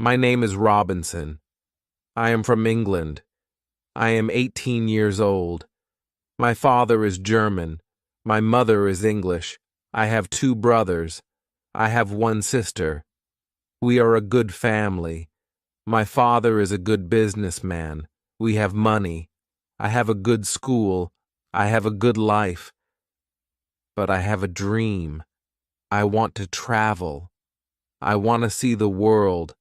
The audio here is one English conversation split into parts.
My name is Robinson. I am from England. I am 18 years old. My father is German. My mother is English. I have two brothers. I have one sister. We are a good family. My father is a good businessman. We have money. I have a good school. I have a good life. But I have a dream. I want to travel. I want to see the world.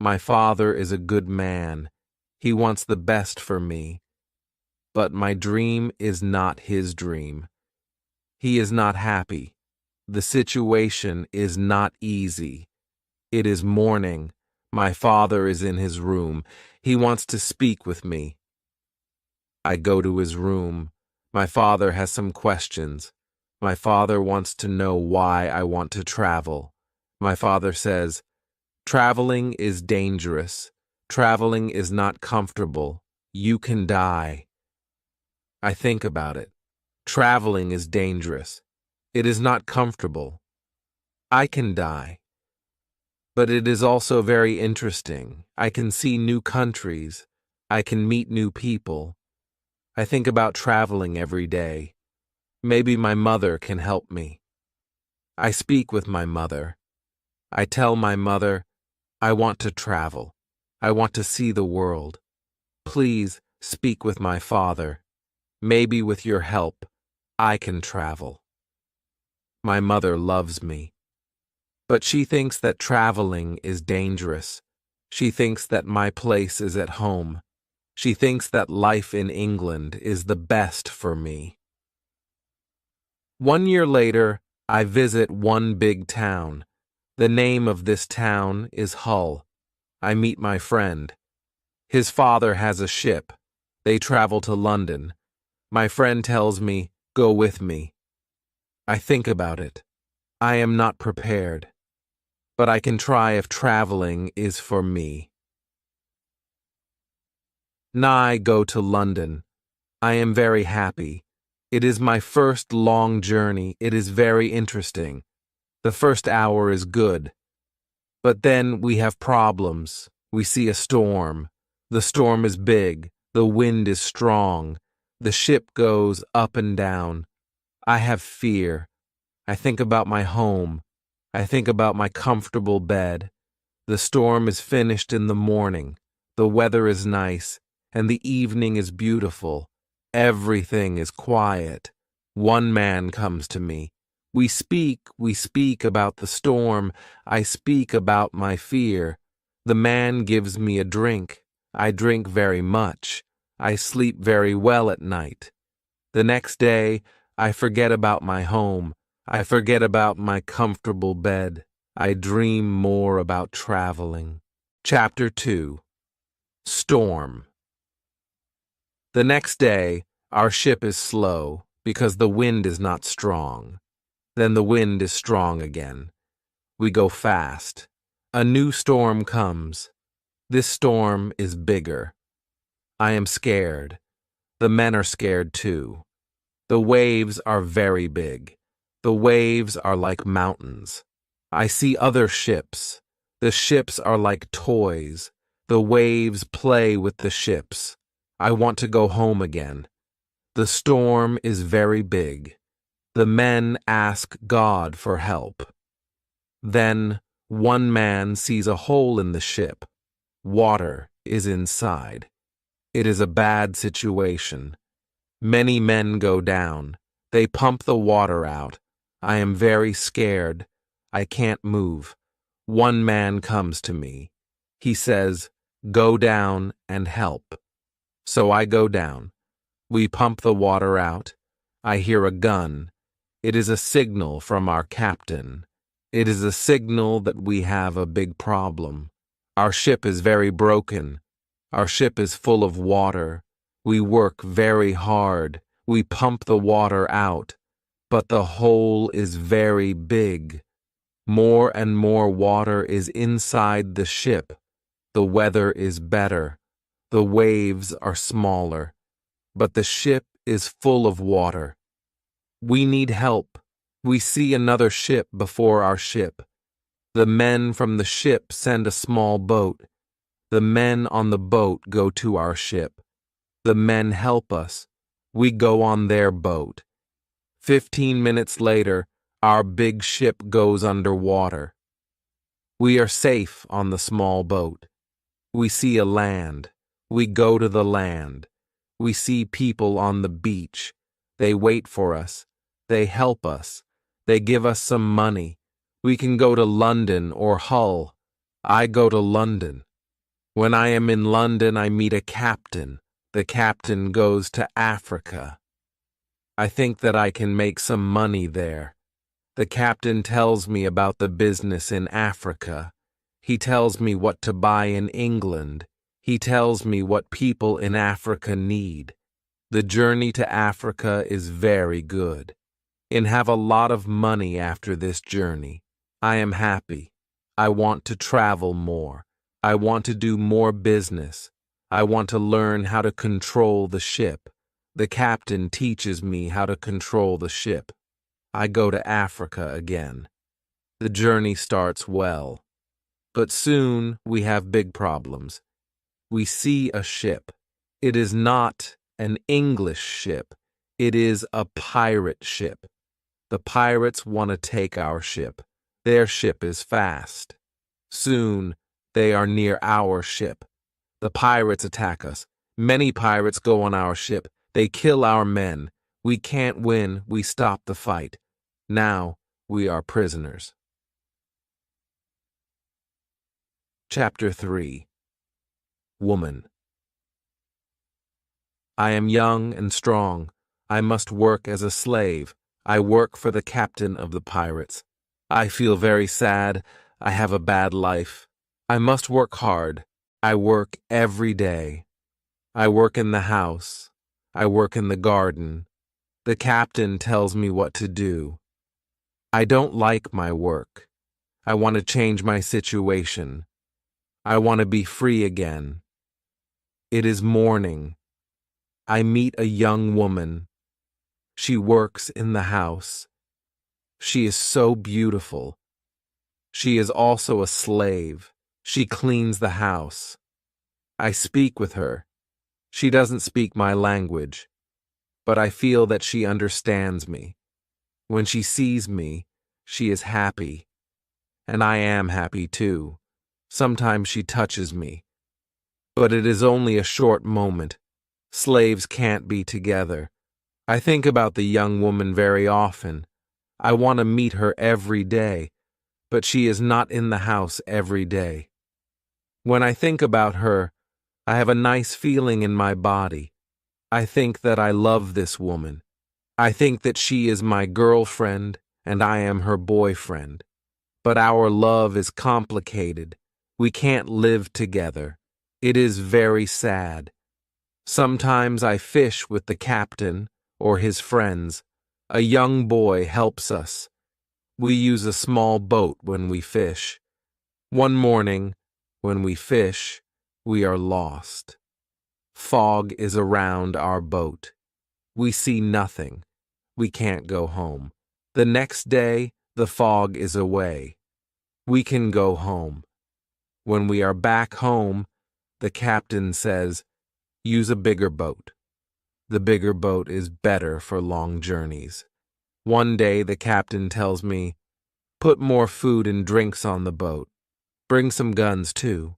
My father is a good man. He wants the best for me. But my dream is not his dream. He is not happy. The situation is not easy. It is morning. My father is in his room. He wants to speak with me. I go to his room. My father has some questions. My father wants to know why I want to travel. My father says, "Traveling is dangerous. Traveling is not comfortable. You can die." I think about it. Traveling is dangerous. It is not comfortable. I can die. But it is also very interesting. I can see new countries. I can meet new people. I think about traveling every day. Maybe my mother can help me. I speak with my mother. I tell my mother, I want to travel. I want to see the world. Please speak with my father. Maybe with your help, I can travel. My mother loves me. But she thinks that traveling is dangerous. She thinks that my place is at home. She thinks that life in England is the best for me. 1 year later, I visit one big town. The name of this town is Hull. I meet my friend. His father has a ship. They travel to London. My friend tells me, "Go with me." I think about it. I am not prepared. But I can try if traveling is for me. I go to London. I am very happy. It is my first long journey. It is very interesting. The first hour is good. But then we have problems. We see a storm. The storm is big. The wind is strong. The ship goes up and down. I have fear. I think about my home. I think about my comfortable bed. The storm is finished in the morning. The weather is nice, and the evening is beautiful. Everything is quiet. One man comes to me. We speak about the storm. I speak about my fear. The man gives me a drink. I drink very much. I sleep very well at night. The next day, I forget about my home. I forget about my comfortable bed. I dream more about traveling. Chapter 2. Storm. The next day, our ship is slow because the wind is not strong. Then the wind is strong again. We go fast. A new storm comes. This storm is bigger. I am scared. The men are scared too. The waves are very big. The waves are like mountains. I see other ships. The ships are like toys. The waves play with the ships. I want to go home again. The storm is very big. The men ask God for help. Then one man sees a hole in the ship. Water is inside. It is a bad situation. Many men go down. They pump the water out. I am very scared. I can't move. One man comes to me. He says, "Go down and help." So I go down. We pump the water out. I hear a gun. It is a signal from our captain. It is a signal that we have a big problem. Our ship is very broken. Our ship is full of water. We work very hard. We pump the water out. But the hole is very big. More and more water is inside the ship. The weather is better. The waves are smaller. But the ship is full of water. We need help. We see another ship before our ship. The men from the ship send a small boat. The men on the boat go to our ship. The men help us. We go on their boat. 15 minutes later, our big ship goes underwater. We are safe on the small boat. We see a land. We go to the land. We see people on the beach. They wait for us. They help us. They give us some money. We can go to London or Hull. I go to London. When I am in London, I meet a captain. The captain goes to Africa. I think that I can make some money there. The captain tells me about the business in Africa. He tells me what to buy in England. He tells me what people in Africa need. The journey to Africa is very good. And have a lot of money after this journey. I am happy. I want to travel more. I want to do more business. I want to learn how to control the ship. The captain teaches me how to control the ship. I go to Africa again. The journey starts well. But soon we have big problems. We see a ship. It is not an English ship. It is a pirate ship. The pirates want to take our ship. Their ship is fast. Soon they are near our ship. The pirates attack us. Many pirates go on our ship. They kill our men. We can't win. We stop the fight. Now we are prisoners. Chapter 3. Woman. I am young and strong. I must work as a slave. I work for the captain of the pirates. I feel very sad. I have a bad life. I must work hard. I work every day. I work in the house. I work in the garden. The captain tells me what to do. I don't like my work. I want to change my situation. I want to be free again. It is morning. I meet a young woman. She works in the house. She is so beautiful. She is also a slave. She cleans the house. I speak with her. She doesn't speak my language, but I feel that she understands me. When she sees me, she is happy. And I am happy too. Sometimes she touches me. But it is only a short moment. Slaves can't be together. I think about the young woman very often. I want to meet her every day, but she is not in the house every day. When I think about her, I have a nice feeling in my body. I think that I love this woman. I think that she is my girlfriend and I am her boyfriend. But our love is complicated. We can't live together. It is very sad. Sometimes I fish with the captain or his friends. A young boy helps us. We use a small boat when we fish. One morning, when we fish, we are lost. Fog is around our boat. We see nothing. We can't go home. The next day, the fog is away. We can go home. When we are back home, the captain says, use a bigger boat. The bigger boat is better for long journeys. One day the captain tells me, put more food and drinks on the boat. Bring some guns too.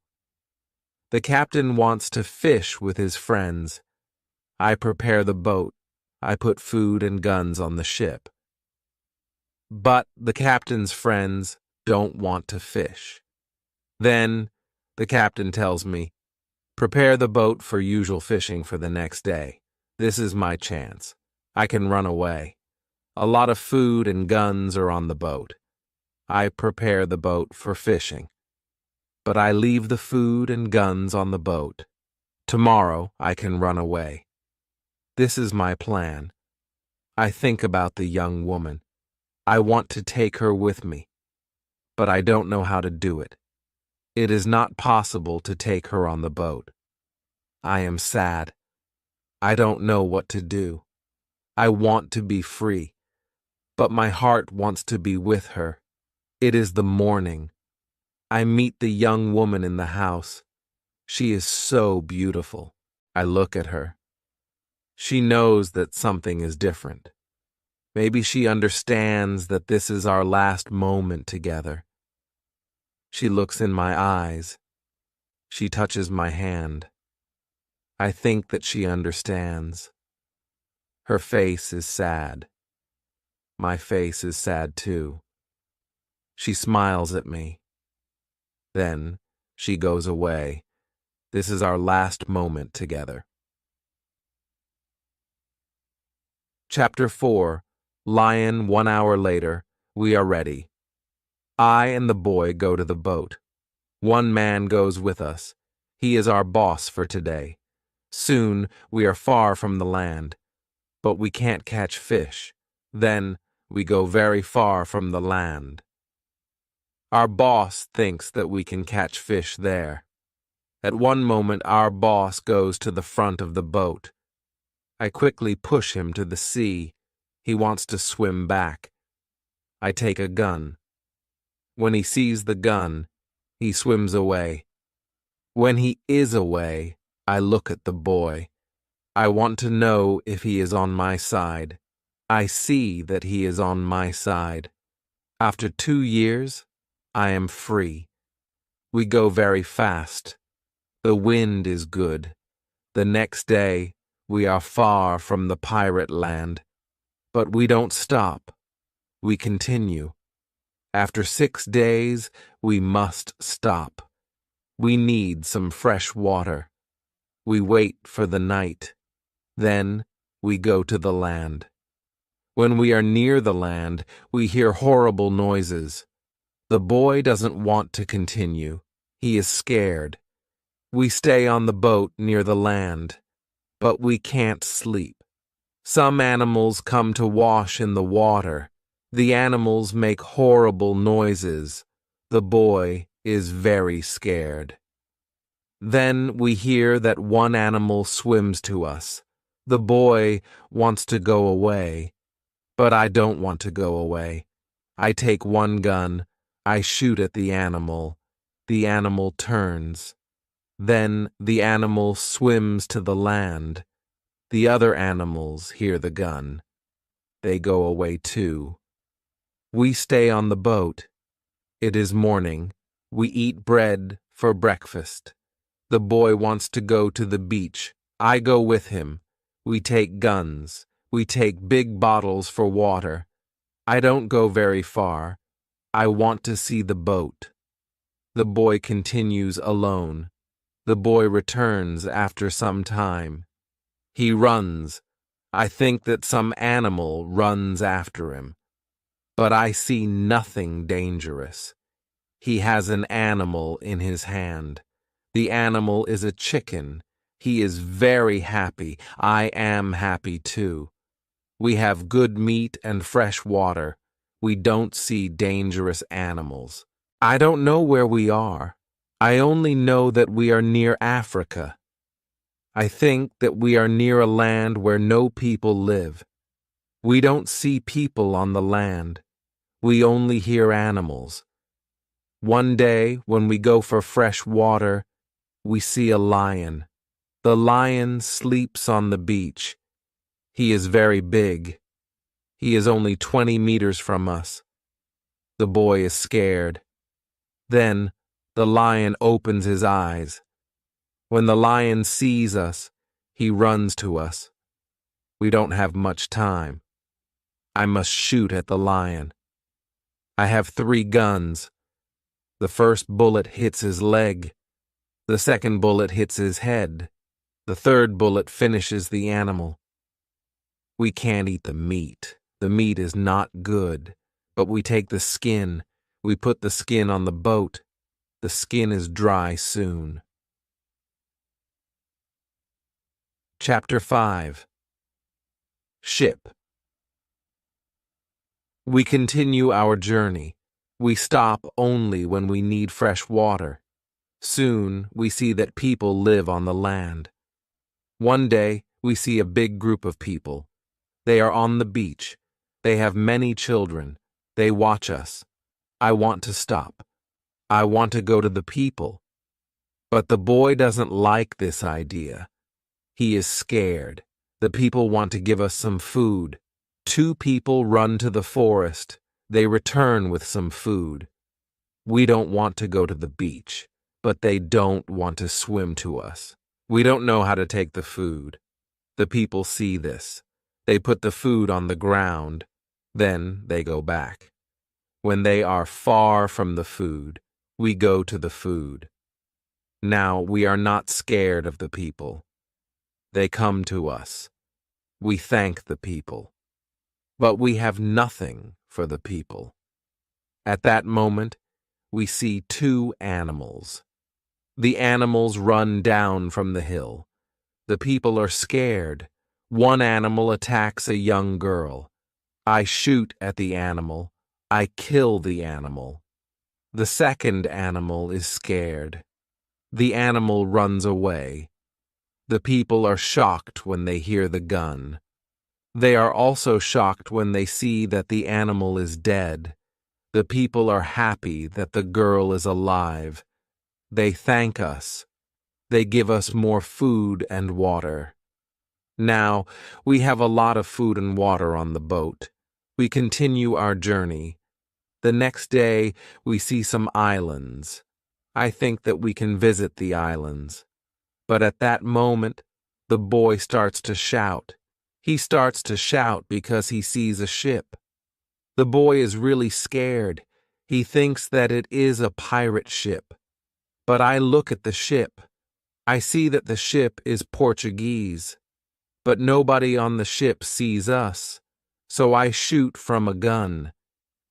The captain wants to fish with his friends. I prepare the boat. I put food and guns on the ship. But the captain's friends don't want to fish. Then the captain tells me, prepare the boat for usual fishing for the next day. This is my chance. I can run away. A lot of food and guns are on the boat. I prepare the boat for fishing. But I leave the food and guns on the boat. Tomorrow I can run away. This is my plan. I think about the young woman. I want to take her with me, but I don't know how to do it. It is not possible to take her on the boat. I am sad. I don't know what to do. I want to be free, but my heart wants to be with her. It is the morning. I meet the young woman in the house. She is so beautiful. I look at her. She knows that something is different. Maybe she understands that this is our last moment together. She looks in my eyes. She touches my hand. I think that she understands. Her face is sad. My face is sad too. She smiles at me. Then she goes away. This is our last moment together. Chapter 4. Lion 1 hour later. We are ready. I and the boy go to the boat. One man goes with us. He is our boss for today. Soon we are far from the land, but we can't catch fish. Then we go very far from the land. Our boss thinks that we can catch fish there. At one moment our boss goes to the front of the boat. I quickly push him to the sea. He wants to swim back. I take a gun. When he sees the gun, he swims away. When he is away, I look at the boy. I want to know if he is on my side. I see that he is on my side. After 2 years, I am free. We go very fast. The wind is good. The next day, we are far from the pirate land. But we don't stop. We continue. After 6 days, we must stop. We need some fresh water. We wait for the night. Then we go to the land. When we are near the land, we hear horrible noises. The boy doesn't want to continue. He is scared. We stay on the boat near the land, but we can't sleep. Some animals come to wash in the water. The animals make horrible noises. The boy is very scared. Then we hear that one animal swims to us. The boy wants to go away, but I don't want to go away. I take one gun. I shoot at the animal. The animal turns. Then the animal swims to the land. The other animals hear the gun. They go away too. We stay on the boat. It is morning. We eat bread for breakfast. The boy wants to go to the beach. I go with him. We take guns. We take big bottles for water. I don't go very far. I want to see the boat. The boy continues alone. The boy returns after some time. He runs. I think that some animal runs after him. But I see nothing dangerous. He has an animal in his hand. The animal is a chicken. He is very happy. I am happy too. We have good meat and fresh water. We don't see dangerous animals. I don't know where we are. I only know that we are near Africa. I think that we are near a land where no people live. We don't see people on the land. We only hear animals. One day, when we go for fresh water, we see a lion. The lion sleeps on the beach. He is very big. He is only 20 meters from us. The boy is scared. Then the lion opens his eyes. When the lion sees us, he runs to us. We don't have much time. I must shoot at the lion. I have 3 guns. The first bullet hits his leg. The second bullet hits his head. The third bullet finishes the animal. We can't eat the meat. The meat is not good. But we take the skin. We put the skin on the boat. The skin is dry soon. Chapter 5. Ship. We continue our journey. We stop only when we need fresh water. Soon we see that people live on the land. One day we see a big group of people. They are on the beach. They have many children. They watch us. I want to stop. I want to go to the people. But the boy doesn't like this idea. He is scared. The people want to give us some food. 2 people run to the forest. They return with some food. We don't want to go to the beach, but they don't want to swim to us. We don't know how to take the food. The people see this. They put the food on the ground. Then they go back. When they are far from the food, we go to the food. Now we are not scared of the people. They come to us. We thank the people. But we have nothing for the people. At that moment, we see 2 animals. The animals run down from the hill. The people are scared. One animal attacks a young girl. I shoot at the animal. I kill the animal. The second animal is scared. The animal runs away. The people are shocked when they hear the gun. They are also shocked when they see that the animal is dead. The people are happy that the girl is alive. They thank us. They give us more food and water. Now, we have a lot of food and water on the boat. We continue our journey. The next day, we see some islands. I think that we can visit the islands. But at that moment, the boy starts to shout. He starts to shout because he sees a ship. The boy is really scared. He thinks that it is a pirate ship. But I look at the ship. I see that the ship is Portuguese. But nobody on the ship sees us. So I shoot from a gun.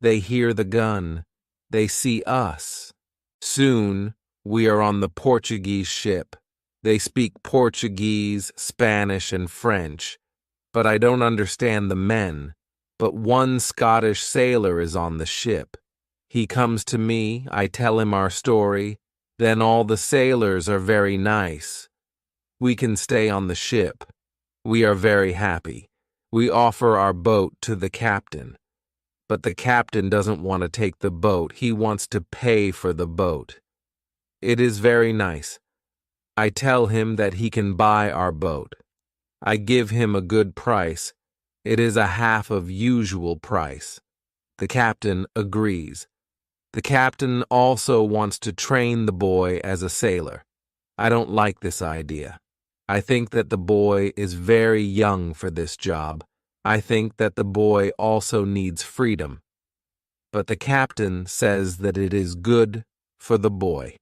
They hear the gun. They see us. Soon, we are on the Portuguese ship. They speak Portuguese, Spanish, and French. But I don't understand the men. But one Scottish sailor is on the ship. He comes to me, I tell him our story. Then all the sailors are very nice. We can stay on the ship. We are very happy. We offer our boat to the captain. But the captain doesn't want to take the boat. He wants to pay for the boat. It is very nice. I tell him that he can buy our boat. I give him a good price. It is a half of usual price. The captain agrees. The captain also wants to train the boy as a sailor. I don't like this idea. I think that the boy is very young for this job. I think that the boy also needs freedom. But the captain says that it is good for the boy.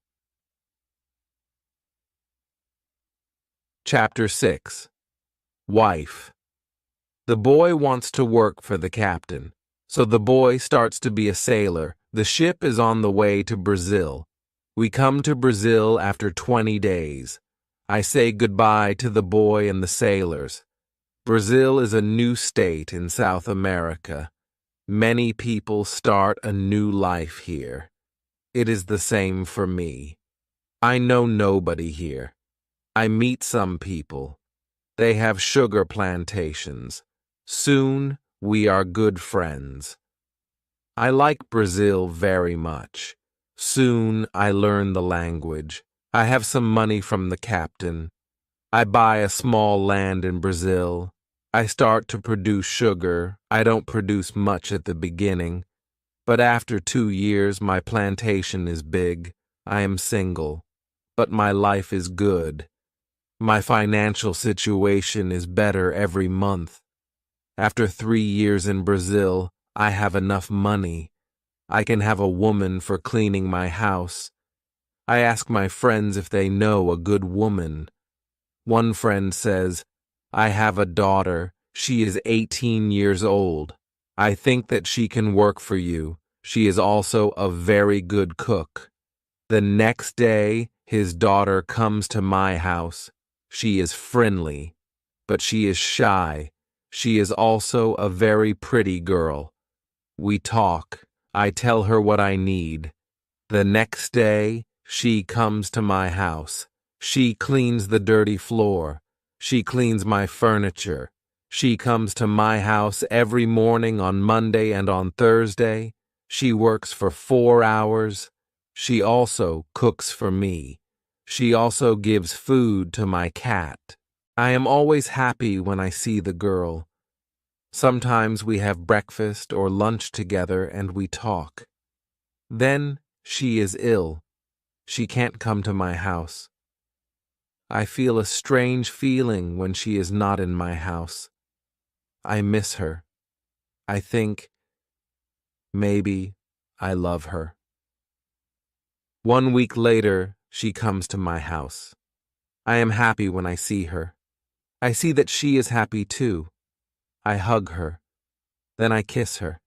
Chapter 6. Wife. The boy wants to work for the captain. So the boy starts to be a sailor. The ship is on the way to Brazil. We come to Brazil after 20 days. I say goodbye to the boy and the sailors. Brazil is a new state in South America. Many people start a new life here. It is the same for me. I know nobody here. I meet some people. They have sugar plantations. Soon we are good friends. I like Brazil very much. Soon I learn the language. I have some money from the captain. I buy a small land in Brazil. I start to produce sugar. I don't produce much at the beginning. But after 2 years, my plantation is big. I am single. But my life is good. My financial situation is better every month. After 3 years in Brazil, I have enough money. I can have a woman for cleaning my house. I ask my friends if they know a good woman. One friend says, I have a daughter. She is 18 years old. I think that she can work for you. She is also a very good cook. The next day, his daughter comes to my house. She is friendly, but she is shy. She is also a very pretty girl. We talk. I tell her what I need. The next day, she comes to my house. She cleans the dirty floor. She cleans my furniture. She comes to my house every morning on Monday and on Thursday. She works for 4 hours. She also cooks for me. She also gives food to my cat. I am always happy when I see the girl. Sometimes we have breakfast or lunch together and we talk. Then she is ill. She can't come to my house. I feel a strange feeling when she is not in my house. I miss her. I think maybe I love her. 1 week later, she comes to my house. I am happy when I see her. I see that she is happy too. I hug her. Then I kiss her.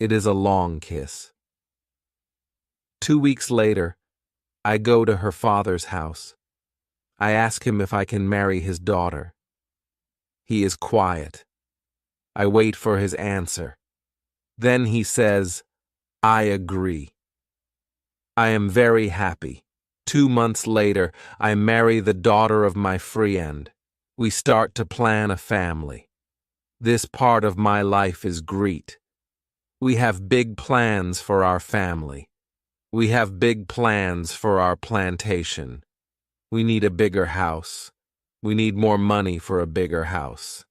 It is a long kiss. 2 weeks later, I go to her father's house. I ask him if I can marry his daughter. He is quiet. I wait for his answer. Then he says, I agree. I am very happy. 2 months later, I marry the daughter of my friend. We start to plan a family. This part of my life is great. We have big plans for our family. We have big plans for our plantation. We need a bigger house. We need more money for a bigger house.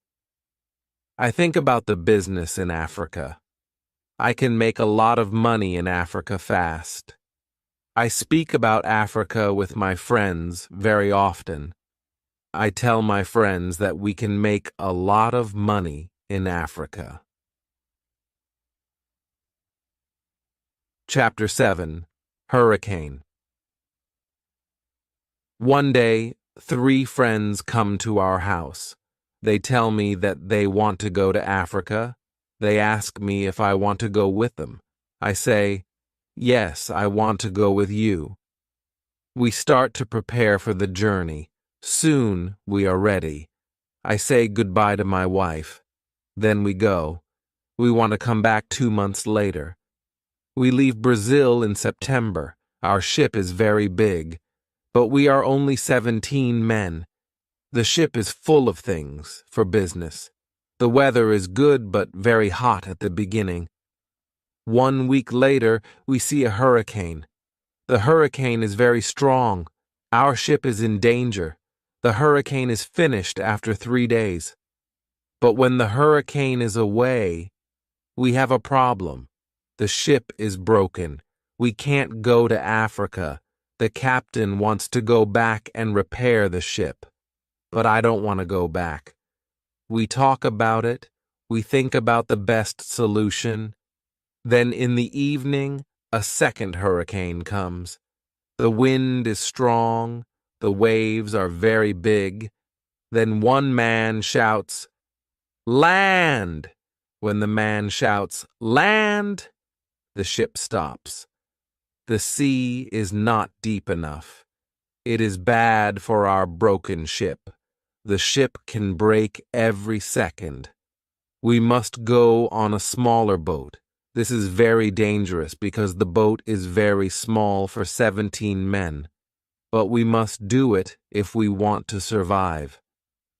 I think about the business in Africa. I can make a lot of money in Africa fast. I speak about Africa with my friends very often. I tell my friends that we can make a lot of money in Africa. Chapter 7. Hurricane. One day, 3 friends come to our house. They tell me that they want to go to Africa. They ask me if I want to go with them. I say, yes, I want to go with you. We start to prepare for the journey. Soon we are ready. I say goodbye to my wife. Then we go. We want to come back 2 months later. We leave Brazil in September. Our ship is very big, but we are only 17 men. The ship is full of things for business. The weather is good but very hot at the beginning. 1 week later, we see a hurricane. The hurricane is very strong. Our ship is in danger. The hurricane is finished after 3 days. But when the hurricane is away, we have a problem. The ship is broken. We can't go to Africa. The captain wants to go back and repair the ship. But I don't want to go back. We talk about it. We think about the best solution. Then in the evening, a second hurricane comes. The wind is strong. The waves are very big. Then one man shouts, "Land!" When the man shouts, "Land!" the ship stops. The sea is not deep enough. It is bad for our broken ship. The ship can break every second. We must go on a smaller boat. This is very dangerous because the boat is very small for 17 men. But we must do it if we want to survive.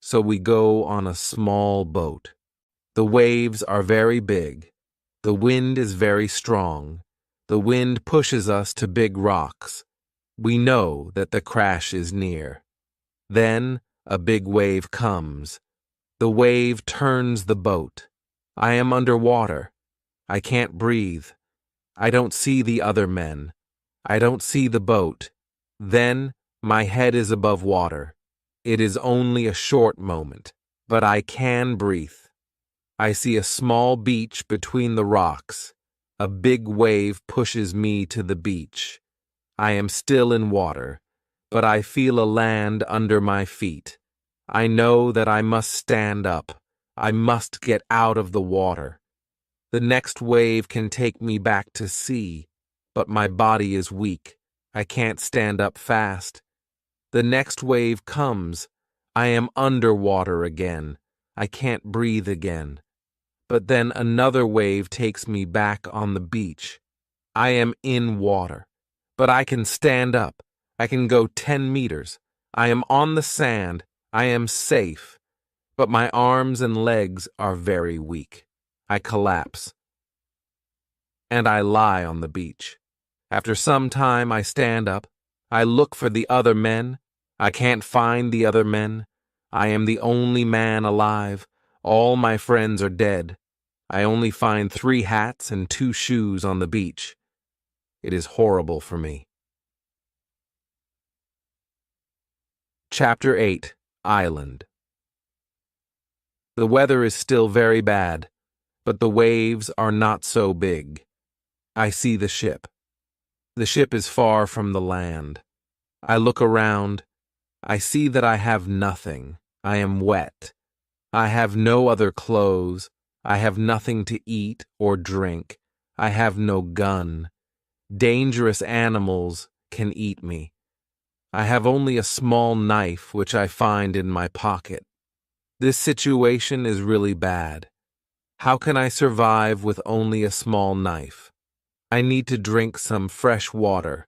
So we go on a small boat. The waves are very big. The wind is very strong. The wind pushes us to big rocks. We know that the crash is near. Then a big wave comes. The wave turns the boat. I am underwater. I can't breathe. I don't see the other men. I don't see the boat. Then my head is above water. It is only a short moment, but I can breathe. I see a small beach between the rocks. A big wave pushes me to the beach. I am still in water, but I feel a land under my feet. I know that I must stand up. I must get out of the water. The next wave can take me back to sea, but my body is weak. I can't stand up fast. The next wave comes. I am underwater again. I can't breathe again. But then another wave takes me back on the beach. I am in water, but I can stand up. I can go 10 meters. I am on the sand. I am safe. But my arms and legs are very weak. I collapse. And I lie on the beach. After some time, I stand up. I look for the other men. I can't find the other men. I am the only man alive. All my friends are dead. I only find 3 hats and 2 shoes on the beach. It is horrible for me. Chapter 8. Island. The weather is still very bad, but the waves are not so big. I see the ship. The ship is far from the land. I look around. I see that I have nothing. I am wet. I have no other clothes. I have nothing to eat or drink. I have no gun. Dangerous animals can eat me. I have only a small knife which I find in my pocket. This situation is really bad. How can I survive with only a small knife? I need to drink some fresh water.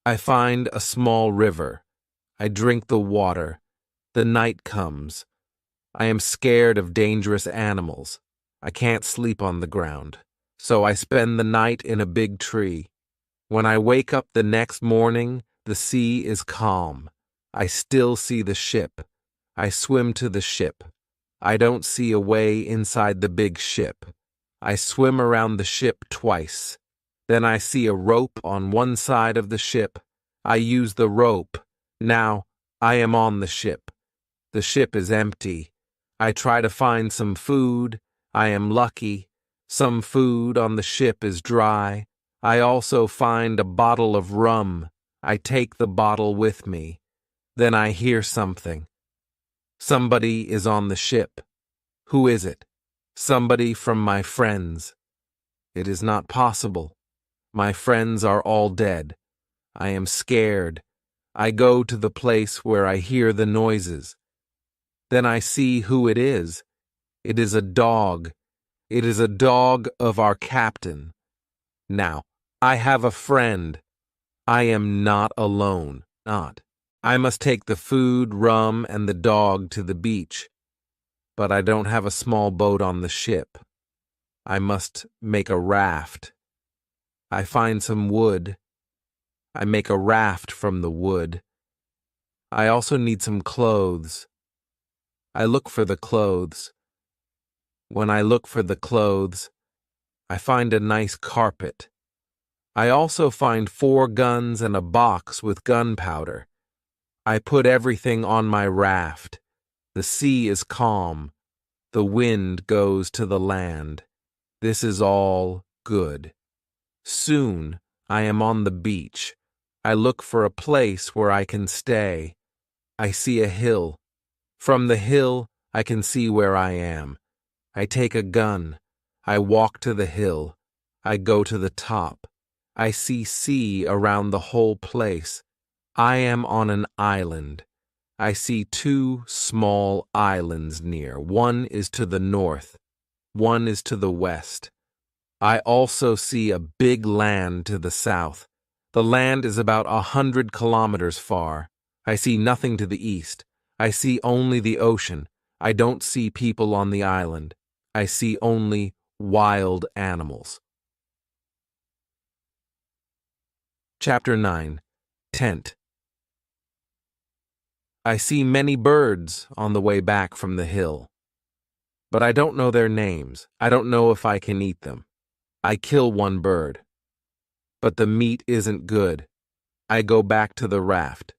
I find a small river. I drink the water. The night comes. I am scared of dangerous animals. I can't sleep on the ground. So I spend the night in a big tree. When I wake up the next morning, the sea is calm. I still see the ship. I swim to the ship. I don't see a way inside the big ship. I swim around the ship twice. Then I see a rope on one side of the ship. I use the rope. Now I am on the ship. The ship is empty. I try to find some food. I am lucky. Some food on the ship is dry. I also find a bottle of rum. I take the bottle with me. Then I hear something. Somebody is on the ship. Who is it? Somebody from my friends. It is not possible. My friends are all dead. I am scared. I go to the place where I hear the noises. Then I see who it is. It is a dog. It is a dog of our captain. Now, I have a friend. I am not alone. Not. I must take the food, rum, and the dog to the beach. But I don't have a small boat on the ship. I must make a raft. I find some wood. I make a raft from the wood. I also need some clothes. I look for the clothes. When I look for the clothes, I find a nice carpet. I also find 4 guns and a box with gunpowder. I put everything on my raft. The sea is calm. The wind goes to the land. This is all good. Soon I am on the beach. I look for a place where I can stay. I see a hill. From the hill, I can see where I am. I take a gun. I walk to the hill. I go to the top. I see sea around the whole place. I am on an island. I see 2 small islands near. One is to the north. One is to the west. I also see a big land to the south. The land is about 100 kilometers far. I see nothing to the east. I see only the ocean. I don't see people on the island. I see only wild animals. Chapter 9. Tent. I see many birds on the way back from the hill. But I don't know their names. I don't know if I can eat them. I kill one bird. But the meat isn't good. I go back to the raft.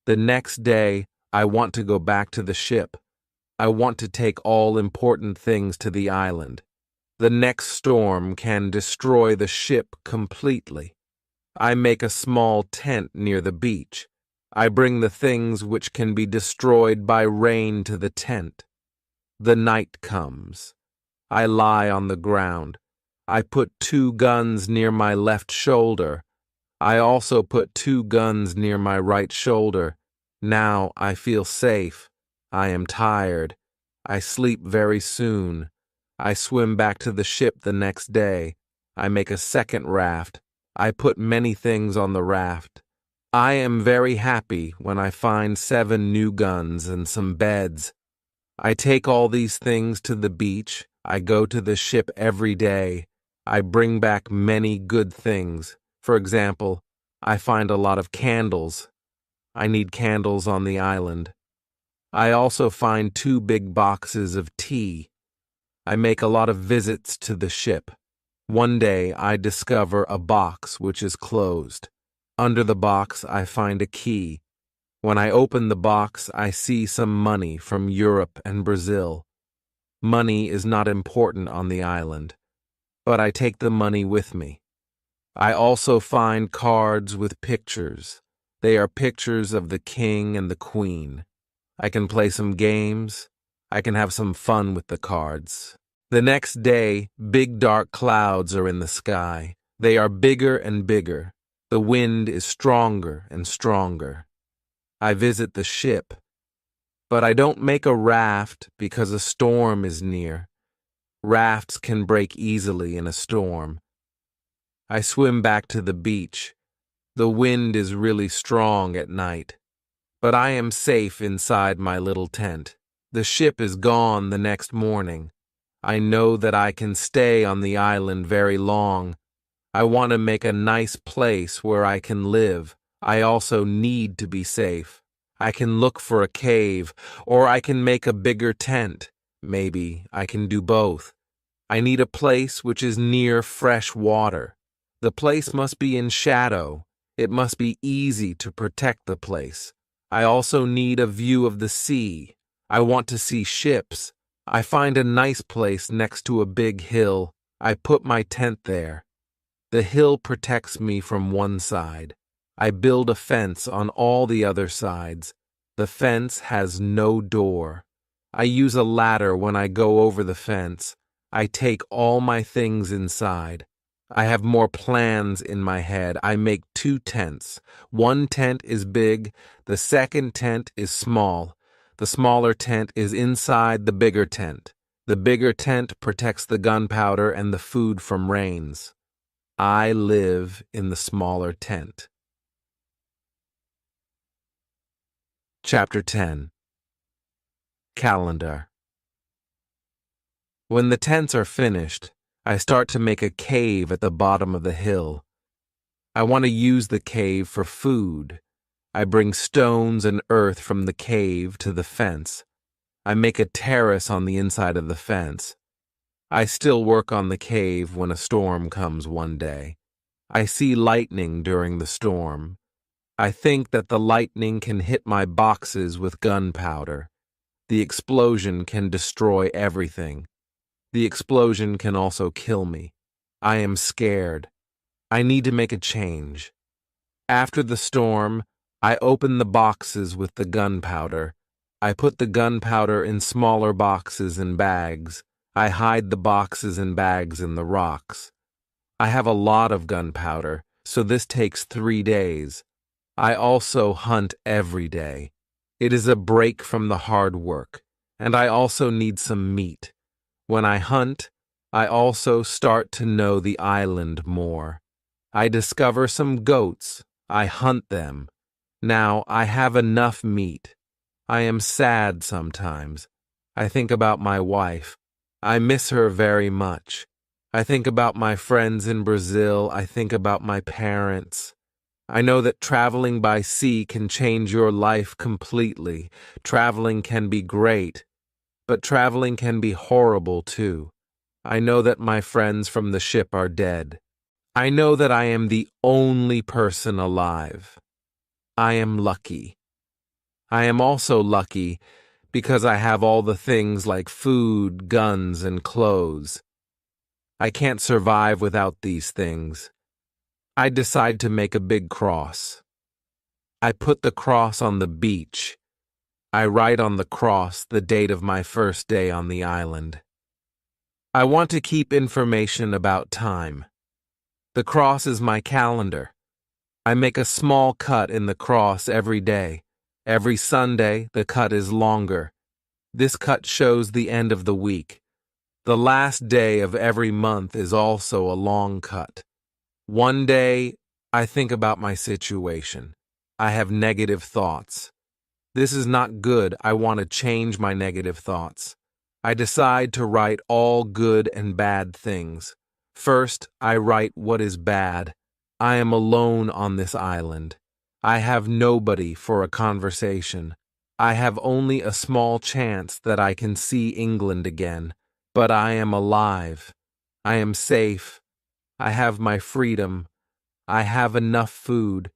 The next day, I want to go back to the ship. I want to take all important things to the island. The next storm can destroy the ship completely. I make a small tent near the beach. I bring the things which can be destroyed by rain to the tent. The night comes. I lie on the ground. I put 2 guns near my left shoulder. I also put 2 guns near my right shoulder. Now I feel safe. I am tired. I sleep very soon. I swim back to the ship the next day. I make a second raft. I put many things on the raft. I am very happy when I find 7 new guns and some beds. I take all these things to the beach. I go to the ship every day. I bring back many good things. For example, I find a lot of candles. I need candles on the island. I also find 2 big boxes of tea. I make a lot of visits to the ship. One day I discover a box which is closed. Under the box I find a key. When I open the box, I see some money from Europe and Brazil. Money is not important on the island, but I take the money with me. I also find cards with pictures. They are pictures of the king and the queen. I can play some games. I can have some fun with the cards. The next day, big dark clouds are in the sky. They are bigger and bigger. The wind is stronger and stronger. I visit the ship, but I don't make a raft because a storm is near. Rafts can break easily in a storm. I swim back to the beach. The wind is really strong at night, but I am safe inside my little tent. The ship is gone the next morning. I know that I can stay on the island very long. I want to make a nice place where I can live. I also need to be safe. I can look for a cave, or I can make a bigger tent. Maybe I can do both. I need a place which is near fresh water. The place must be in shadow. It must be easy to protect the place. I also need a view of the sea. I want to see ships. I find a nice place next to a big hill. I put my tent there. The hill protects me from one side. I build a fence on all the other sides. The fence has no door. I use a ladder when I go over the fence. I take all my things inside. I have more plans in my head. I make 2 tents. One tent is big. The second tent is small. The smaller tent is inside the bigger tent. The bigger tent protects the gunpowder and the food from rains. I live in the smaller tent. Chapter 10. Calendar. When the tents are finished, I start to make a cave at the bottom of the hill. I want to use the cave for food. I bring stones and earth from the cave to the fence. I make a terrace on the inside of the fence. I still work on the cave when a storm comes one day. I see lightning during the storm. I think that the lightning can hit my boxes with gunpowder. The explosion can destroy everything. The explosion can also kill me. I am scared. I need to make a change. After the storm, I open the boxes with the gunpowder. I put the gunpowder in smaller boxes and bags. I hide the boxes and bags in the rocks. I have a lot of gunpowder, so this takes 3 days. I also hunt every day. It is a break from the hard work, and I also need some meat. When I hunt, I also start to know the island more. I discover some goats. I hunt them. Now I have enough meat. I am sad sometimes. I think about my wife. I miss her very much. I think about my friends in Brazil. I think about my parents. I know that traveling by sea can change your life completely. Traveling can be great, but traveling can be horrible too. I know that my friends from the ship are dead. I know that I am the only person alive. I am lucky. I am also lucky because I have all the things like food, guns, and clothes. I can't survive without these things. I decide to make a big cross. I put the cross on the beach. I write on the cross the date of my first day on the island. I want to keep information about time. The cross is my calendar. I make a small cut in the cross every day. Every Sunday, the cut is longer. This cut shows the end of the week. The last day of every month is also a long cut. One day, I think about my situation. I have negative thoughts. This is not good. I want to change my negative thoughts. I decide to write all good and bad things. First, I write what is bad. I am alone on this island. I have nobody for a conversation. I have only a small chance that I can see England again, but I am alive. I am safe. I have my freedom. I have enough food.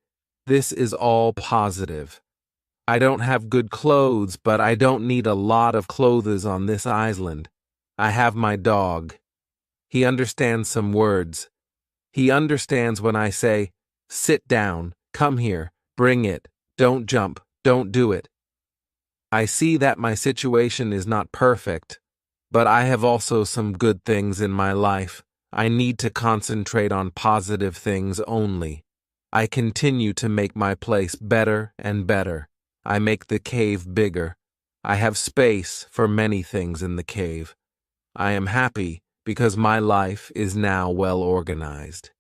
This is all positive. I don't have good clothes, but I don't need a lot of clothes on this island. I have my dog. He understands some words. He understands when I say, "Sit down, come here, bring it, don't jump, don't do it." I see that my situation is not perfect, but I have also some good things in my life. I need to concentrate on positive things only. I continue to make my place better and better. I make the cave bigger. I have space for many things in the cave. I am happy because my life is now well organized.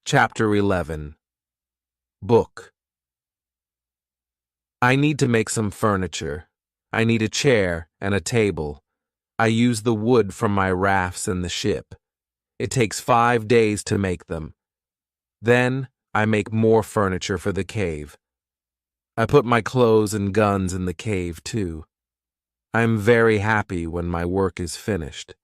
Chapter 11. Book. I need to make some furniture. I need a chair and a table. I use the wood from my rafts in the ship. It takes 5 days to make them. Then I make more furniture for the cave. I put my clothes and guns in the cave too. I am very happy when my work is finished.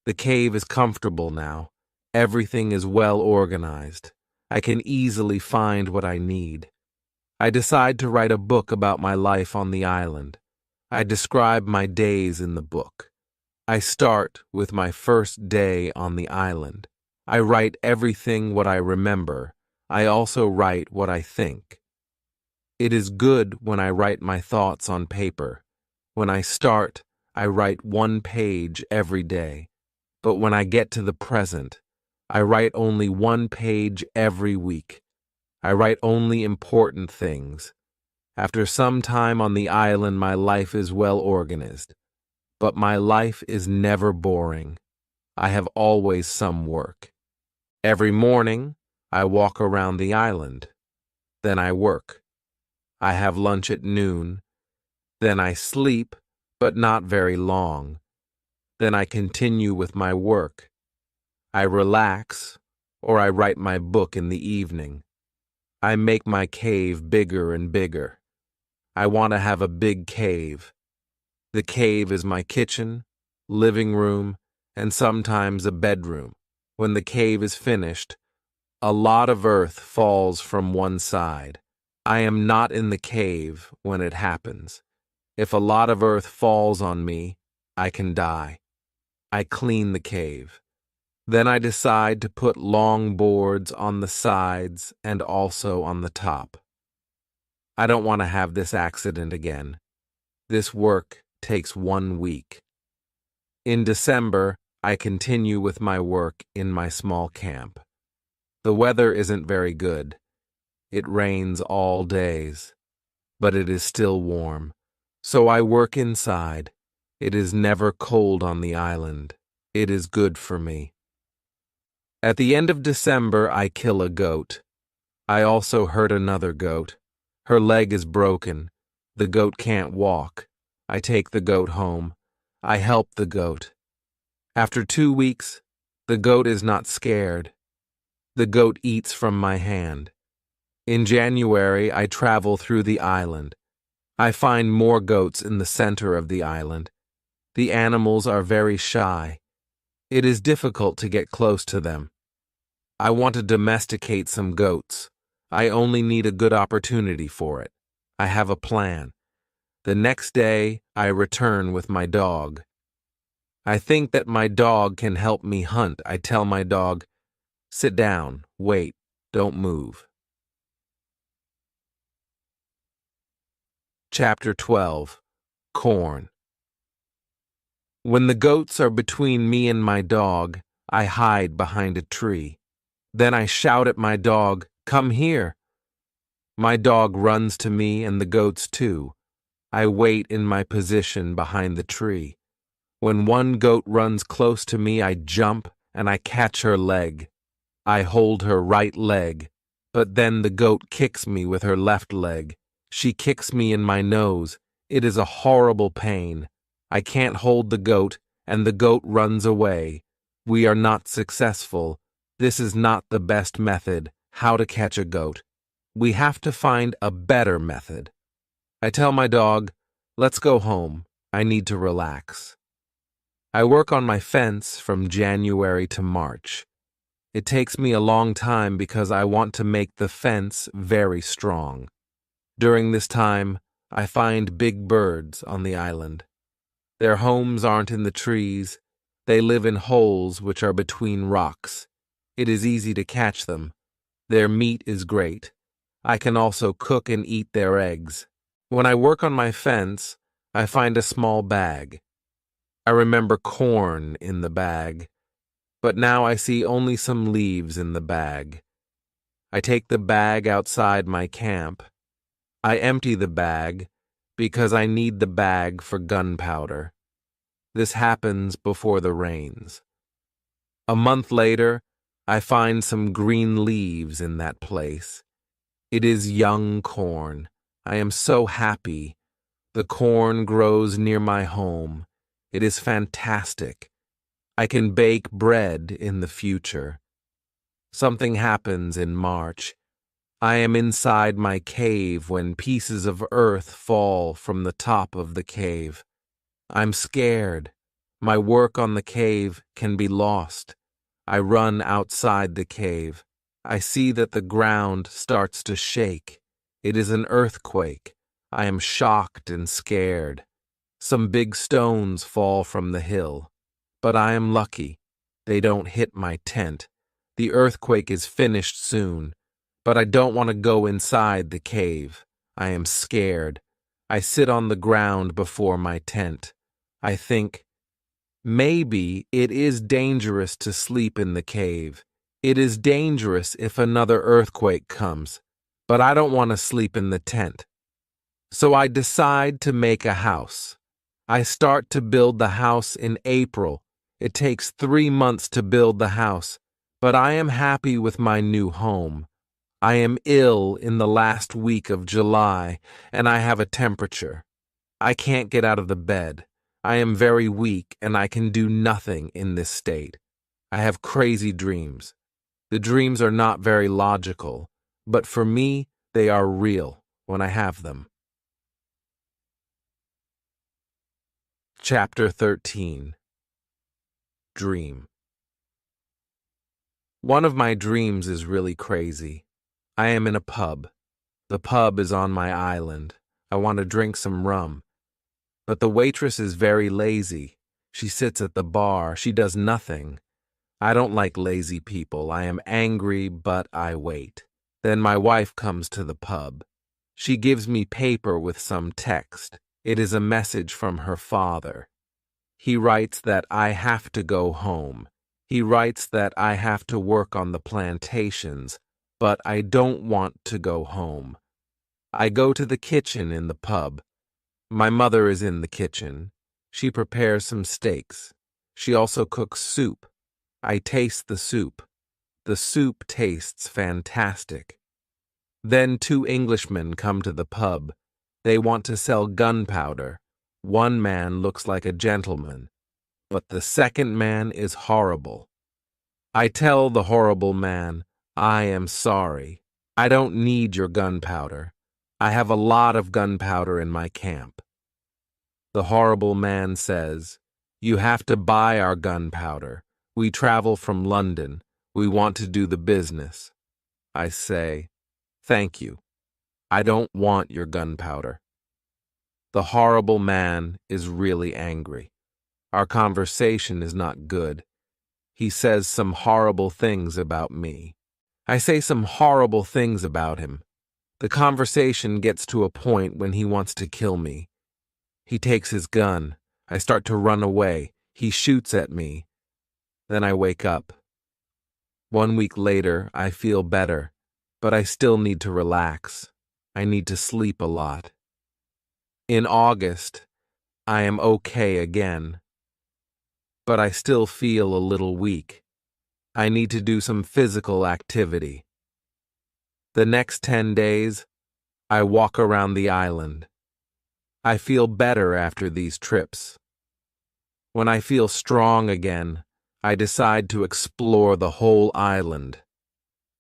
The cave is comfortable now. Everything is well organized. I can easily find what I need. I decide to write a book about my life on the island. I describe my days in the book. I start with my first day on the island. I write everything what I remember. I also write what I think. It is good when I write my thoughts on paper. When I start, I write 1 page every day. But when I get to the present, I write only 1 page every week. I write only important things. After some time on the island, my life is well organized. But my life is never boring. I have always some work. Every morning, I walk around the island. Then I work. I have lunch at noon. Then I sleep, but not very long. Then I continue with my work. I relax, or I write my book in the evening. I make my cave bigger and bigger. I want to have a big cave. The cave is my kitchen, living room, and sometimes a bedroom. When the cave is finished, a lot of earth falls from one side. I am not in the cave when it happens. If a lot of earth falls on me, I can die. I clean the cave. Then I decide to put long boards on the sides and also on the top. I don't want to have this accident again. This work takes 1 week. In December, I continue with my work in my small camp. The weather isn't very good. It rains all days, but it is still warm. So I work inside. It is never cold on the island. It is good for me. At the end of December, I kill a goat. I also hurt another goat. Her leg is broken. The goat can't walk. I take the goat home. I help the goat. After 2 weeks, the goat is not scared. The goat eats from my hand. In January, I travel through the island. I find more goats in the center of the island. The animals are very shy. It is difficult to get close to them. I want to domesticate some goats. I only need a good opportunity for it. I have a plan. The next day, I return with my dog. I think that my dog can help me hunt. I tell my dog, "Sit down, wait, don't move." Chapter 12. Corn. When the goats are between me and my dog, I hide behind a tree. Then I shout at my dog, "Come here." My dog runs to me and the goats too. I wait in my position behind the tree. When one goat runs close to me, I jump and I catch her leg. I hold her right leg, but then the goat kicks me with her left leg. She kicks me in my nose. It is a horrible pain. I can't hold the goat, and the goat runs away. We are not successful. This is not the best method, how to catch a goat. We have to find a better method. I tell my dog, let's go home. I need to relax. I work on my fence from January to March. It takes me a long time because I want to make the fence very strong. During this time, I find big birds on the island. Their homes aren't in the trees. They live in holes which are between rocks. It is easy to catch them. Their meat is great. I can also cook and eat their eggs. When I work on my fence, I find a small bag. I remember corn in the bag, but now I see only some leaves in the bag. I take the bag outside my camp. I empty the bag because I need the bag for gunpowder. This happens before the rains. A month later, I find some green leaves in that place. It is young corn. I am so happy. The corn grows near my home. It is fantastic. I can bake bread in the future. Something happens in March. I am inside my cave when pieces of earth fall from the top of the cave. I'm scared. My work on the cave can be lost. I run outside the cave. I see that the ground starts to shake. It is an earthquake. I am shocked and scared. Some big stones fall from the hill. But I am lucky. They don't hit my tent. The earthquake is finished soon. But I don't want to go inside the cave. I am scared. I sit on the ground before my tent. I think, maybe it is dangerous to sleep in the cave. It is dangerous if another earthquake comes, but I don't want to sleep in the tent. So I decide to make a house. I start to build the house in April. It takes 3 months to build the house, but I am happy with my new home. I am ill in the last week of July, and I have a temperature. I can't get out of the bed. I am very weak, and I can do nothing in this state. I have crazy dreams. The dreams are not very logical, but for me, they are real when I have them. Chapter 13. Dream. One of my dreams is really crazy. I am in a pub. The pub is on my island. I want to drink some rum. But the waitress is very lazy. She sits at the bar. She does nothing. I don't like lazy people. I am angry, but I wait. Then my wife comes to the pub. She gives me paper with some text. It is a message from her father. He writes that I have to go home. He writes that I have to work on the plantations, but I don't want to go home. I go to the kitchen in the pub. My mother is in the kitchen. She prepares some steaks. She also cooks soup. I taste the soup. The soup tastes fantastic. Then 2 Englishmen come to the pub. They want to sell gunpowder. One man looks like a gentleman, but the second man is horrible. I tell the horrible man, I am sorry. I don't need your gunpowder. I have a lot of gunpowder in my camp. The horrible man says, you have to buy our gunpowder. We travel from London. We want to do the business. I say, thank you. I don't want your gunpowder. The horrible man is really angry. Our conversation is not good. He says some horrible things about me. I say some horrible things about him. The conversation gets to a point when he wants to kill me. He takes his gun. I start to run away. He shoots at me. Then I wake up. 1 week later, I feel better, but I still need to relax. I need to sleep a lot. In August, I am okay again, but I still feel a little weak. I need to do some physical activity. The next 10 days, I walk around the island. I feel better after these trips. When I feel strong again, I decide to explore the whole island.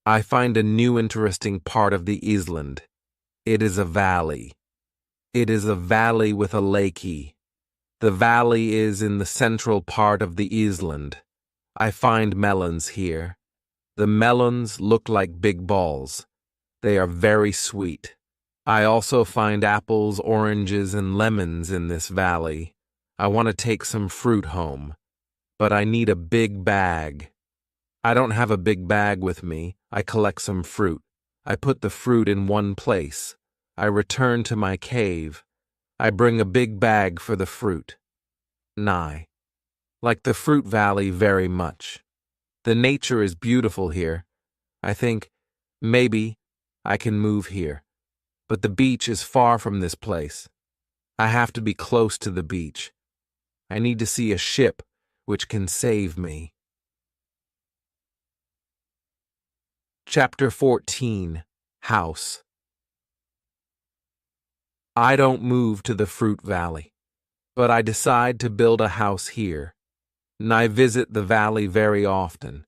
I find a new interesting part of the island. It is a valley. It is a valley with a lakey. The valley is in the central part of the island. I find melons here. The melons look like big balls. They are very sweet. I also find apples, oranges, and lemons in this valley. I want to take some fruit home, but I need a big bag. I don't have a big bag with me. I collect some fruit. I put the fruit in one place. I return to my cave. I bring a big bag for the fruit. Nye. Like the fruit valley very much. The nature is beautiful here. I think, maybe, I can move here. But the beach is far from this place. I have to be close to the beach. I need to see a ship which can save me. Chapter 14. House. I don't move to the fruit valley, but I decide to build a house here. And I visit the valley very often.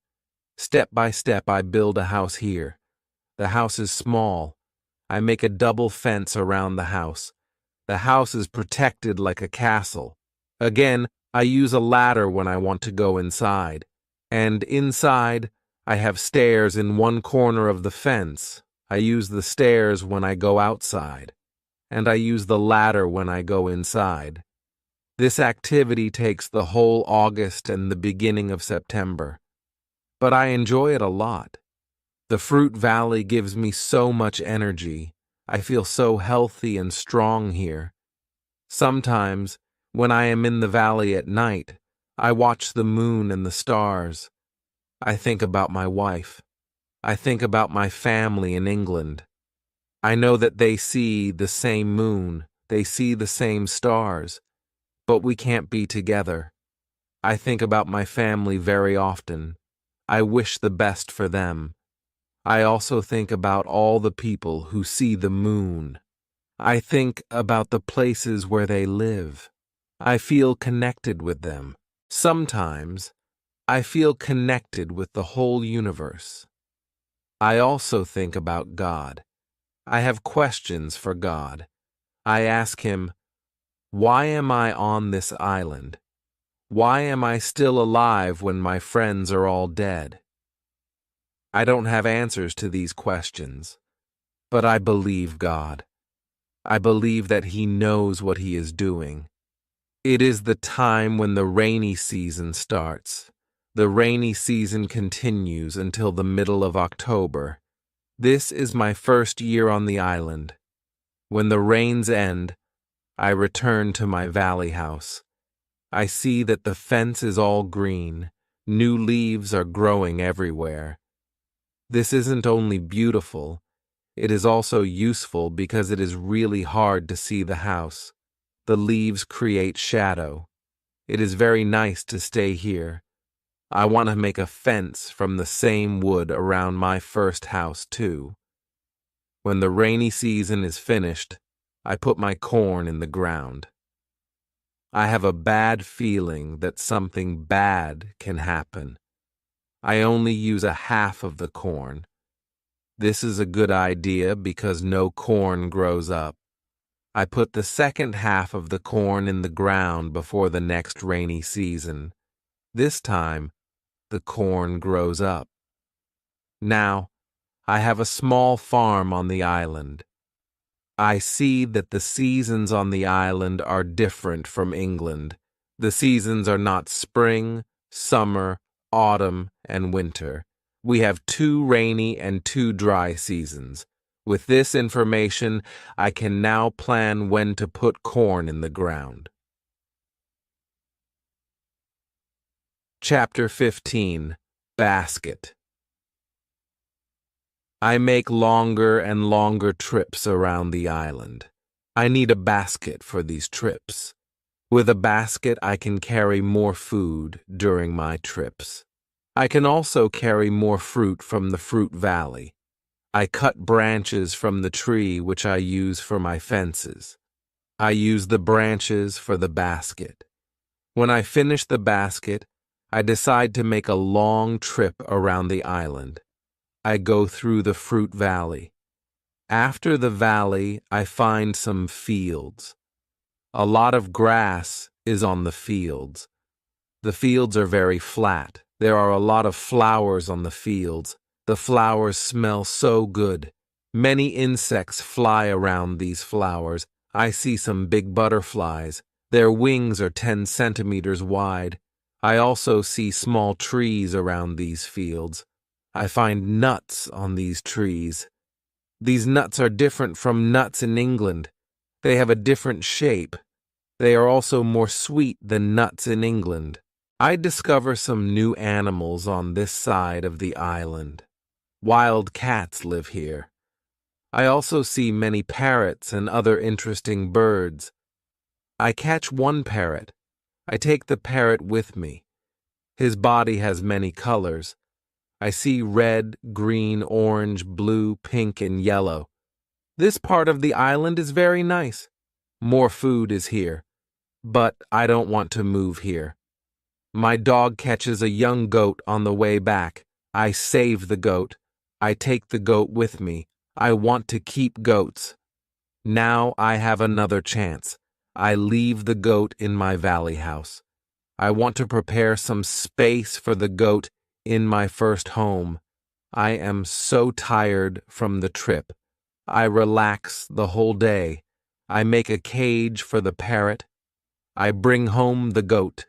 Step by step, I build a house here. The house is small. I make a double fence around the house. The house is protected like a castle. Again, I use a ladder when I want to go inside. And inside, I have stairs in one corner of the fence. I use the stairs when I go outside. And I use the ladder when I go inside. This activity takes the whole August and the beginning of September. But I enjoy it a lot. The fruit valley gives me so much energy. I feel so healthy and strong here. Sometimes, when I am in the valley at night, I watch the moon and the stars. I think about my wife. I think about my family in England. I know that they see the same moon, they see the same stars, but we can't be together. I think about my family very often. I wish the best for them. I also think about all the people who see the moon. I think about the places where they live. I feel connected with them. Sometimes, I feel connected with the whole universe. I also think about God. I have questions for God. I ask him, why am I on this island? Why am I still alive when my friends are all dead? I don't have answers to these questions, but I believe God. I believe that he knows what he is doing. It is the time when the rainy season starts. The rainy season continues until the middle of October. This is my first year on the island. When the rains end, I return to my valley house. I see that the fence is all green. New leaves are growing everywhere. This isn't only beautiful, it is also useful because it is really hard to see the house. The leaves create shadow. It is very nice to stay here. I want to make a fence from the same wood around my first house, too. When the rainy season is finished, I put my corn in the ground. I have a bad feeling that something bad can happen. I only use a half of the corn. This is a good idea because no corn grows up. I put the second half of the corn in the ground before the next rainy season. This time, the corn grows up. Now, I have a small farm on the island. I see that the seasons on the island are different from England. The seasons are not spring, summer, autumn, and winter. We have 2 rainy and 2 dry seasons. With this information, I can now plan when to put corn in the ground. Chapter 15. Basket. I make longer and longer trips around the island. I need a basket for these trips. With a basket, I can carry more food during my trips. I can also carry more fruit from the fruit valley. I cut branches from the tree which I use for my fences. I use the branches for the basket. When I finish the basket, I decide to make a long trip around the island. I go through the fruit valley. After the valley, I find some fields. A lot of grass is on the fields. The fields are very flat. There are a lot of flowers on the fields. The flowers smell so good. Many insects fly around these flowers. I see some big butterflies. Their wings are 10 centimeters wide. I also see small trees around these fields. I find nuts on these trees. These nuts are different from nuts in England. They have a different shape. They are also more sweet than nuts in England. I discover some new animals on this side of the island. Wild cats live here. I also see many parrots and other interesting birds. I catch one parrot. I take the parrot with me. His body has many colors. I see red, green, orange, blue, pink, and yellow. This part of the island is very nice. More food is here. But I don't want to move here. My dog catches a young goat on the way back. I save the goat. I take the goat with me. I want to keep goats. Now I have another chance. I leave the goat in my valley house. I want to prepare some space for the goat in my first home. I am so tired from the trip. I relax the whole day. I make a cage for the parrot. I bring home the goat.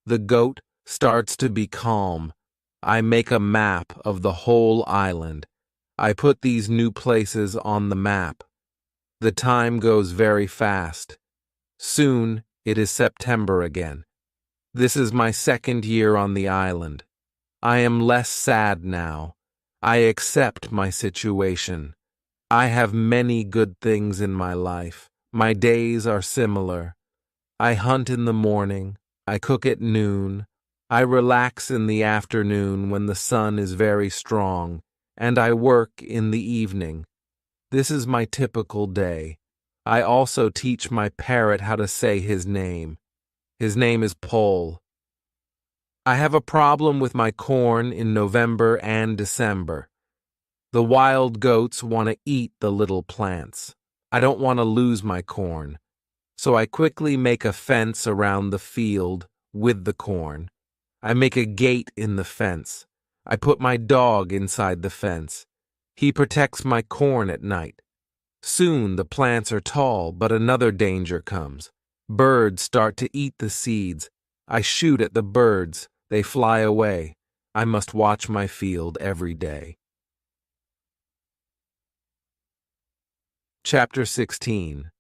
The goat starts to be calm. I make a map of the whole island. I put these new places on the map. The time goes very fast. Soon it is September again. This is my second year on the island. I am less sad now. I accept my situation. I have many good things in my life. My days are similar. I hunt in the morning. I cook at noon. I relax in the afternoon when the sun is very strong, and I work in the evening. This is my typical day. I also teach my parrot how to say his name. His name is Paul. I have a problem with my corn in November and December. The wild goats want to eat the little plants. I don't want to lose my corn. So I quickly make a fence around the field with the corn. I make a gate in the fence. I put my dog inside the fence. He protects my corn at night. Soon the plants are tall, but another danger comes. Birds start to eat the seeds. I shoot at the birds. They fly away. I must watch my field every day. Chapter 16.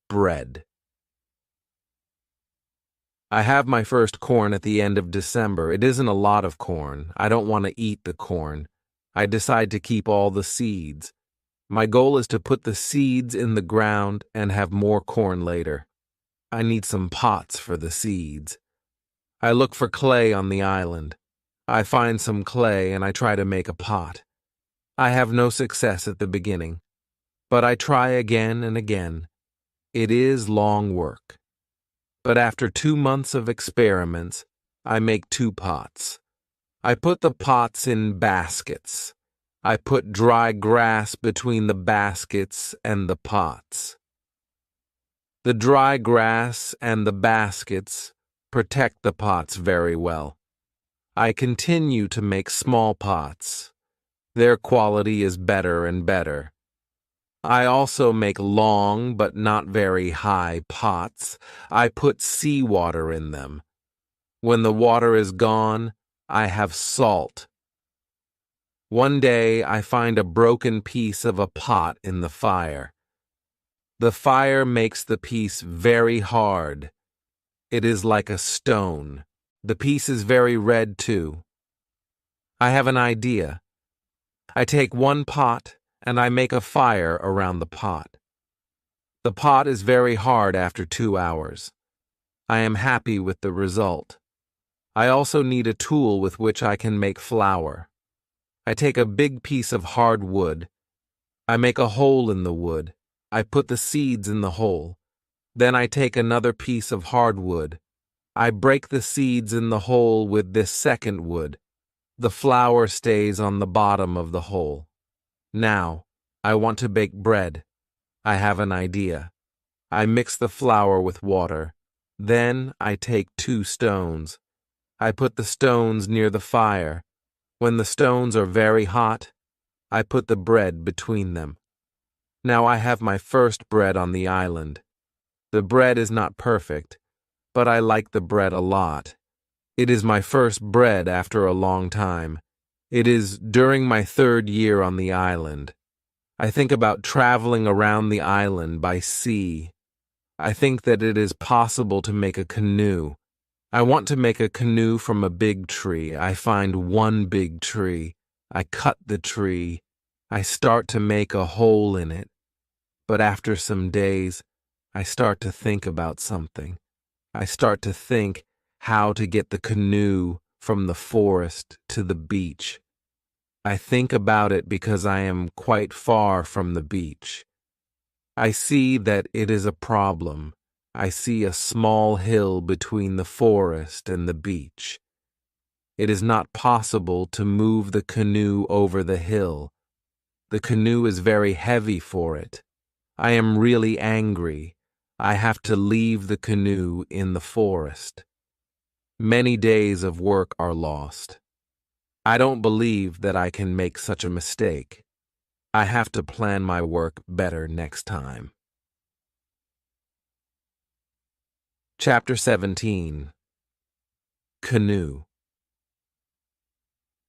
Bread. I have my first corn at the end of December. It isn't a lot of corn. I don't want to eat the corn. I decide to keep all the seeds. My goal is to put the seeds in the ground and have more corn later. I need some pots for the seeds. I look for clay on the island. I find some clay and I try to make a pot. I have no success at the beginning, but I try again and again. It is long work. But after 2 months of experiments, I make 2 pots. I put the pots in baskets. I put dry grass between the baskets and the pots. The dry grass and the baskets protect the pots very well. I continue to make small pots. Their quality is better and better. I also make long but not very high pots. I put seawater in them. When the water is gone, I have salt. One day I find a broken piece of a pot in the fire. The fire makes the piece very hard. It is like a stone. The piece is very red too. I have an idea. I take one pot and I make a fire around the pot. The pot is very hard after 2 hours. I am happy with the result. I also need a tool with which I can make flour. I take a big piece of hard wood. I make a hole in the wood. I put the seeds in the hole. Then I take another piece of hard wood. I break the seeds in the hole with this second wood. The flour stays on the bottom of the hole. Now, I want to bake bread. I have an idea. I mix the flour with water. Then I take 2 stones. I put the stones near the fire. When the stones are very hot, I put the bread between them. Now I have my first bread on the island. The bread is not perfect, but I like the bread a lot. It is my first bread after a long time. It is during my 3rd year on the island. I think about traveling around the island by sea. I think that it is possible to make a canoe. I want to make a canoe from a big tree. I find one big tree. I cut the tree. I start to make a hole in it. But after some days, I start to think about something. I start to think how to get the canoe from the forest to the beach. I think about it because I am quite far from the beach. I see that it is a problem. I see a small hill between the forest and the beach. It is not possible to move the canoe over the hill. The canoe is very heavy for it. I am really angry. I have to leave the canoe in the forest. Many days of work are lost. I don't believe that I can make such a mistake. I have to plan my work better next time. Chapter 17. Canoe.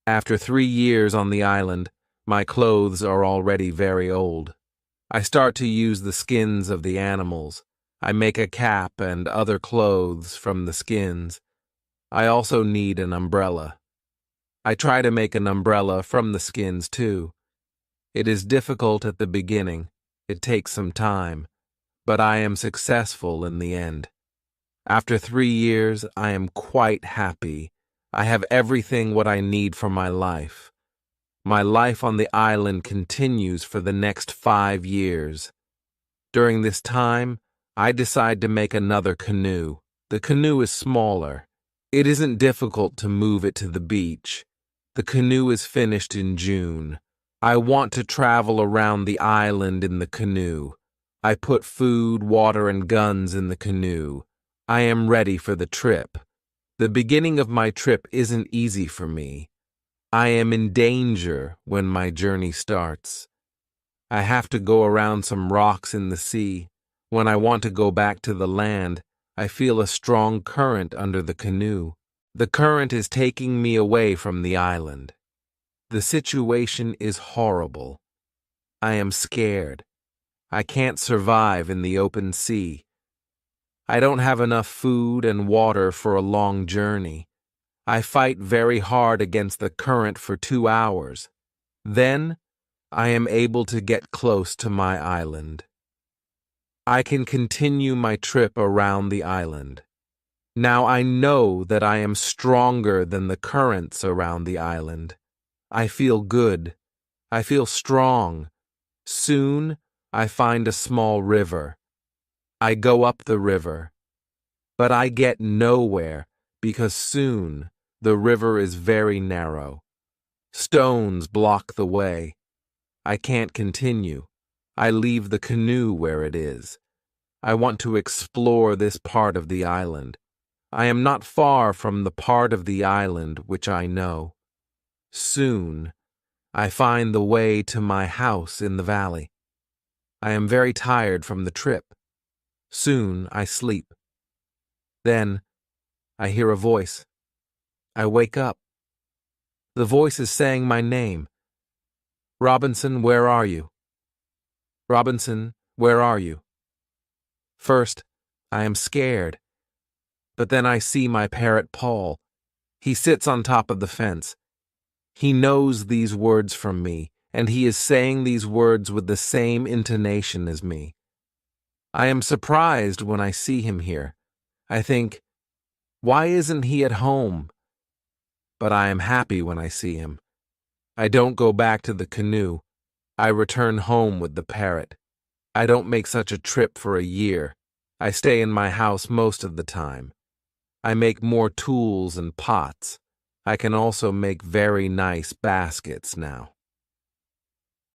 After 3 years on the island, my clothes are already very old. I start to use the skins of the animals. I make a cap and other clothes from the skins. I also need an umbrella. I try to make an umbrella from the skins too. It is difficult at the beginning. It takes some time, but I am successful in the end. After 3 years, I am quite happy. I have everything what I need for my life. My life on the island continues for the next 5 years. During this time, I decide to make another canoe. The canoe is smaller. It isn't difficult to move it to the beach. The canoe is finished in June. I want to travel around the island in the canoe. I put food, water, and guns in the canoe. I am ready for the trip. The beginning of my trip isn't easy for me. I am in danger when my journey starts. I have to go around some rocks in the sea. When I want to go back to the land, I feel a strong current under the canoe. The current is taking me away from the island. The situation is horrible. I am scared. I can't survive in the open sea. I don't have enough food and water for a long journey. I fight very hard against the current for 2 hours. Then, I am able to get close to my island. I can continue my trip around the island. Now I know that I am stronger than the currents around the island. I feel good. I feel strong. Soon, I find a small river. I go up the river. But I get nowhere because soon the river is very narrow. Stones block the way. I can't continue. I leave the canoe where it is. I want to explore this part of the island. I am not far from the part of the island which I know. Soon, I find the way to my house in the valley. I am very tired from the trip. Soon, I sleep. Then, I hear a voice. I wake up. The voice is saying my name. Robinson, where are you? Robinson, where are you? First, I am scared. But then I see my parrot Paul. He sits on top of the fence. He knows these words from me, and he is saying these words with the same intonation as me. I am surprised when I see him here. I think, why isn't he at home? But I am happy when I see him. I don't go back to the canoe. I return home with the parrot. I don't make such a trip for a year. I stay in my house most of the time. I make more tools and pots. I can also make very nice baskets now.